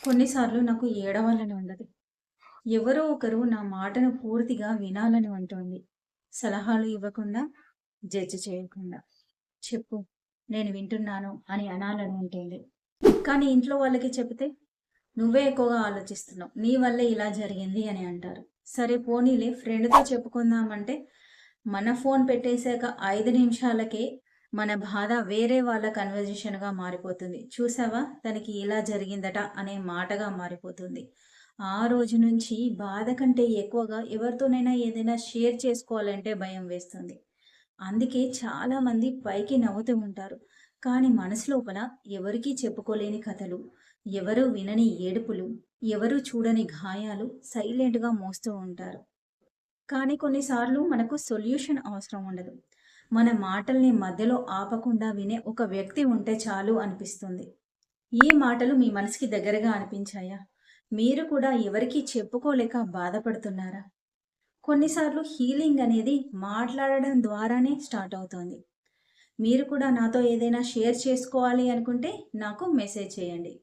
కొన్నిసార్లు నాకు ఏడవాలని ఉండదు. ఎవరో ఒకరు నా మాటను పూర్తిగా వినాలని ఉంటుంది. సలహాలు ఇవ్వకుండా, జడ్జ్ చేయకుండా. చెప్పు, నేను వింటున్నాను అని అనాలని ఉంటుంది. కానీ ఇంట్లో వాళ్ళకి చెబితే, నువ్వే ఎక్కువగా ఆలోచిస్తున్నావు. నీ వల్లే ఇలా జరిగింది అని అంటారు. సరే పోనీలే ఫ్రెండ్‌తో చెప్పుకుందామంటే, మన ఫోన్ పెట్టేసాక 5 నిమిషాలకే మన బాధ వేరే వాళ్ళ కన్వర్జేషన్‌గా మారిపోతుంది. చూసావా తనకి ఇలా జరిగిందట అనే మాటగా మారిపోతుంది. ఆ రోజు నుంచి బాధ కంటే ఎక్కువగా ఎవరితోనైనా ఏదైనా షేర్ చేసుకోవాలంటే భయం వేస్తుంది. అందుకే చాలామంది పైకి నవ్వుతూ ఉంటారు. కానీ మనసు లోపల ఎవరికీ చెప్పుకోలేని కథలు, ఎవరు వినని ఏడుపులు, ఎవరు చూడని గాయాలు సైలెంట్‌గా మోస్తూ ఉంటారు. కానీ కొన్నిసార్లు మనకు సొల్యూషన్ అవసరం ఉండదు. మన మాటల్ని మధ్యలో ఆపకుండా వినే ఒక వ్యక్తి ఉంటే చాలు అనిపిస్తుంది. ఈ మాటలు మీ మనసుకి దగ్గరగా అనిపించాయా? మీరు కూడా ఎవరికీ చెప్పుకోలేక బాధపడుతున్నారా? కొన్నిసార్లు హీలింగ్ అనేది మాట్లాడడం ద్వారానే స్టార్ట్ అవుతుంది. మీరు కూడా నాతో ఏదైనా షేర్ చేసుకోవాలి అనుకుంటే నాకు మెసేజ్ చేయండి.